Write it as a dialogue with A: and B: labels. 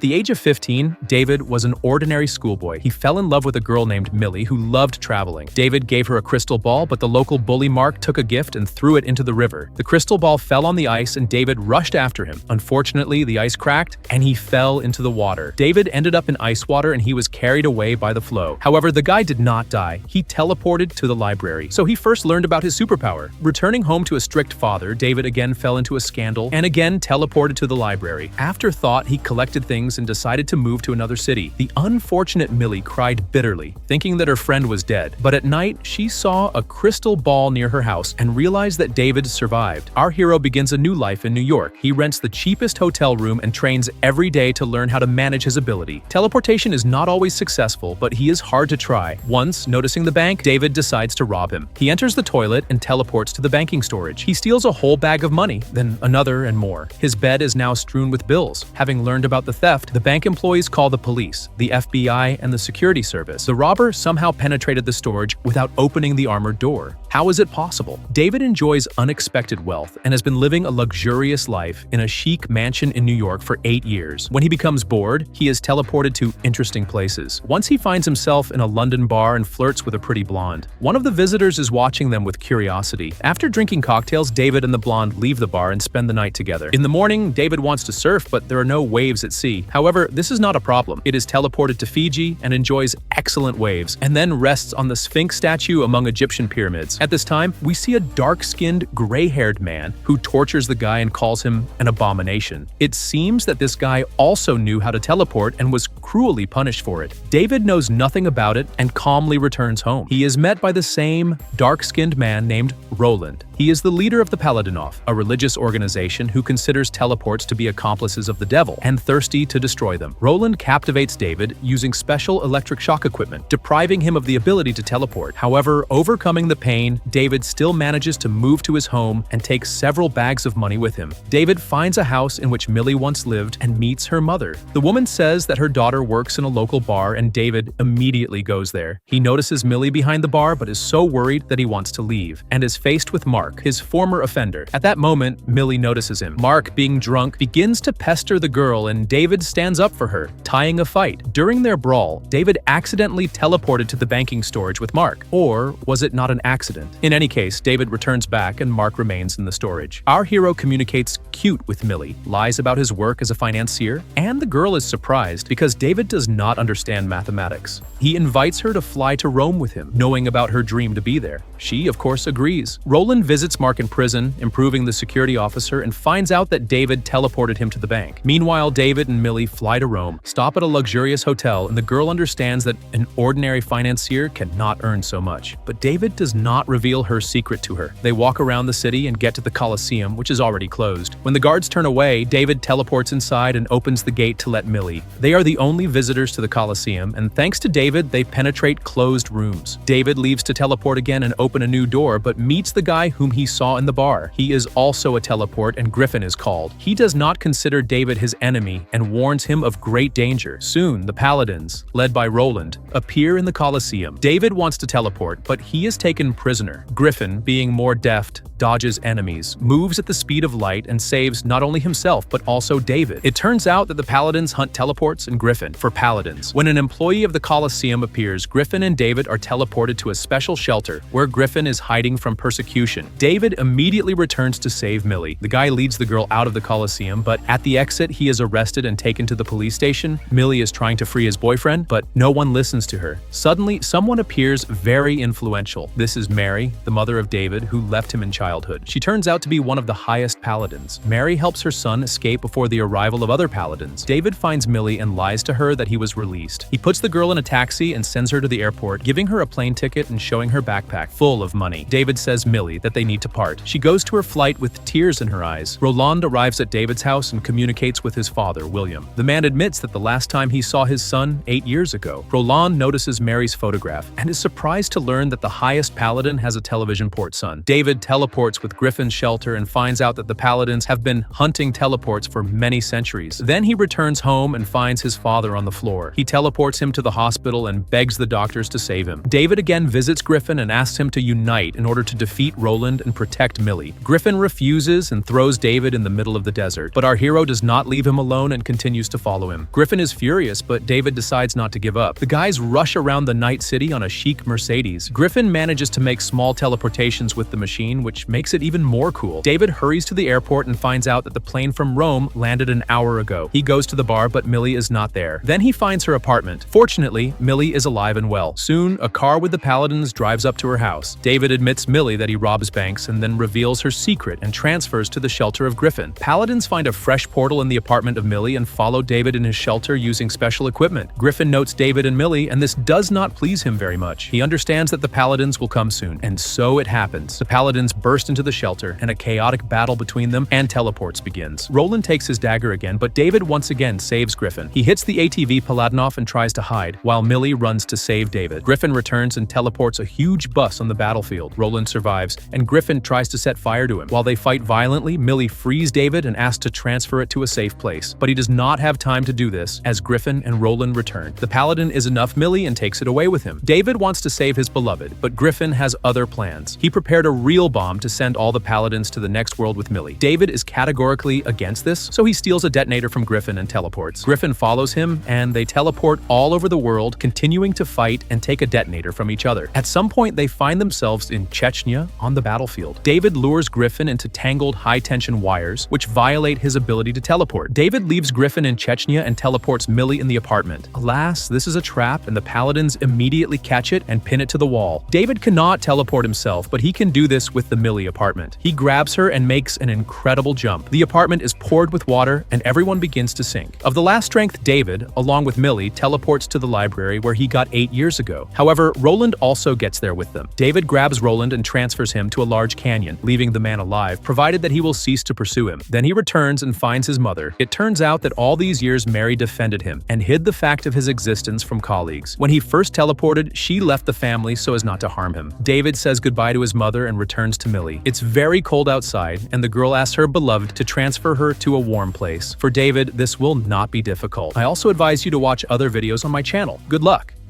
A: the age of 15, David was an ordinary schoolboy. He fell in love with a girl named Millie who loved traveling. David gave her a crystal ball, but the local bully Mark took a gift and threw it into the river. The crystal ball fell on the ice and David rushed after him. Unfortunately, the ice cracked and he fell into the water. David ended up in ice water and he was carried away by the flow. However, the guy did not die. He teleported to the library. So he first learned about his superpower. Returning home to a strict father, David again fell into a scandal and again teleported to the library. After thought, he collected things and decided to move to another city. The unfortunate Millie cried bitterly, thinking that her friend was dead. But at night, she saw a crystal ball near her house and realized that David survived. Our hero begins a new life in New York. He rents the cheapest hotel room and trains every day to learn how to manage his ability. Teleportation is not always successful, but he is hard to try. Once, noticing the bank, David decides to rob him. He enters the toilet and teleports to the banking storage. He steals a whole bag of money, then another and more. His bed is now strewn with bills. Having learned about the theft, the bank employees call the police, the FBI, and the security service. The robber somehow penetrated the storage without opening the armored door. How is it possible? David enjoys unexpected wealth and has been living a luxurious life in a chic mansion in New York for 8 years. When he becomes bored, he is teleported to interesting places. Once he finds himself in a London bar and flirts with a pretty blonde. One of the visitors is watching them with curiosity. After drinking cocktails, David and the blonde leave the bar and spend the night together. In the morning, David wants to surf, but there are no waves at sea. However, this is not a problem. It is teleported to Fiji and enjoys excellent waves, and then rests on the Sphinx statue among Egyptian pyramids. At this time, we see a dark-skinned, gray-haired man who tortures the guy and calls him an abomination. It seems that this guy also knew how to teleport and was cruelly punished for it. David knows nothing about it and calmly returns home. He is met by the same dark-skinned man named Roland. He is the leader of the Paladinoff, a religious organization who considers teleports to be accomplices of the devil and thirsty to destroy them. Roland captivates David using special electric shock equipment, depriving him of the ability to teleport. However, overcoming the pain, David still manages to move to his home and takes several bags of money with him. David finds a house in which Millie once lived and meets her mother. The woman says that her daughter works in a local bar and David immediately goes there. He notices Millie behind the bar but is so worried that he wants to leave and is faced with Mark, his former offender. At that moment, Millie notices him. Mark, being drunk, begins to pester the girl and David stands up for her, tying a fight. During their brawl, David accidentally teleported to the banking storage with Mark. Or was it not an accident? In any case, David returns back and Mark remains in the storage. Our hero communicates cute with Millie, lies about his work as a financier, and the girl is surprised because David does not understand mathematics. He invites her to fly to Rome with him, knowing about her dream to be there. She, of course, agrees. Roland visits Mark in prison, improving the security officer, and finds out that David teleported him to the bank. Meanwhile, David and Millie fly to Rome, stop at a luxurious hotel, and the girl understands that an ordinary financier cannot earn so much. But David does not reveal her secret to her. They walk around the city and get to the Colosseum, which is already closed. When the guards turn away, David teleports inside and opens the gate to let Millie. They are the only visitors to the Colosseum, and thanks to David, they penetrate closed rooms. David leaves to teleport again and open a new door, but meets the guy whom he saw in the bar. He is also a teleport, and Griffin is called. He does not consider David his enemy and warns him of great danger. Soon, the Paladins, led by Roland, appear in the Colosseum. David wants to teleport, but he is taken prisoner. Griffin, being more deft, dodges enemies, moves at the speed of light, and saves not only himself but also David. It turns out that the Paladins hunt teleports and Griffin for Paladins. When an employee of the Colosseum appears, Griffin and David are teleported to a special shelter where Griffin is hiding from persecution. David immediately returns to save Millie. The guy leads the girl out of the Colosseum, but at the exit he is arrested and taken to the police station. Millie is trying to free his boyfriend, but no one listens to her. Suddenly, someone appears very influential. This is Mary, the mother of David, who left him in childhood. She turns out to be one of the highest paladins. Mary helps her son escape before the arrival of other paladins. David finds Millie and lies to her that he was released. He puts the girl in a taxi and sends her to the airport, giving her a plane ticket and showing her backpack full of money. David says Millie that they need to part. She goes to her flight with tears in her eyes. Roland arrives at David's house and communicates with his father, William. The man admits that the last time he saw his son 8 years ago. Roland notices Mary's photograph and is surprised to learn that the highest paladin has a television port son. David teleports with Griffin's shelter and finds out that the paladins have been hunting teleports for many centuries. Then he returns home and finds his father father on the floor. He teleports him to the hospital and begs the doctors to save him. David again visits Griffin and asks him to unite in order to defeat Roland and protect Millie. Griffin refuses and throws David in the middle of the desert, but our hero does not leave him alone and continues to follow him. Griffin is furious, but David decides not to give up. The guys rush around the night city on a chic Mercedes. Griffin manages to make small teleportations with the machine, which makes it even more cool. David hurries to the airport and finds out that the plane from Rome landed an hour ago. He goes to the bar, but Millie is not there. Then he finds her apartment. Fortunately, Millie is alive and well. Soon, a car with the Paladins drives up to her house. David admits Millie that he robs banks and then reveals her secret and transfers to the shelter of Griffin. Paladins find a fresh portal in the apartment of Millie and follow David in his shelter using special equipment. Griffin notes David and Millie, and this does not please him very much. He understands that the Paladins will come soon, and so it happens. The Paladins burst into the shelter, and a chaotic battle between them and teleports begins. Roland takes his dagger again, but David once again saves Griffin. He hits the ATV Paladinov and tries to hide, while Millie runs to save David. Griffin returns and teleports a huge bus on the battlefield. Roland survives, and Griffin tries to set fire to him. While they fight violently, Millie frees David and asks to transfer it to a safe place. But he does not have time to do this, as Griffin and Roland return. The Paladin is enough Millie and takes it away with him. David wants to save his beloved, but Griffin has other plans. He prepared a real bomb to send all the Paladins to the next world with Millie. David is categorically against this, so he steals a detonator from Griffin and teleports. Griffin follows him, and they teleport all over the world, continuing to fight and take a detonator from each other. At some point, they find themselves in Chechnya on the battlefield. David lures Griffin into tangled high-tension wires, which violate his ability to teleport. David leaves Griffin in Chechnya and teleports Millie in the apartment. Alas, this is a trap, and the Paladins immediately catch it and pin it to the wall. David cannot teleport himself, but he can do this with the Millie apartment. He grabs her and makes an incredible jump. The apartment is poured with water, and everyone begins to sink. Of the last strength, David, along with Millie, teleports to the library where he got 8 years ago. However, Roland also gets there with them. David grabs Roland and transfers him to a large canyon, leaving the man alive, provided that he will cease to pursue him. Then he returns and finds his mother. It turns out that all these years Mary defended him and hid the fact of his existence from colleagues. When he first teleported, she left the family so as not to harm him. David says goodbye to his mother and returns to Millie. It's very cold outside, and the girl asks her beloved to transfer her to a warm place. For David, this will not be difficult. I also advise you to watch other videos on my channel. Good luck!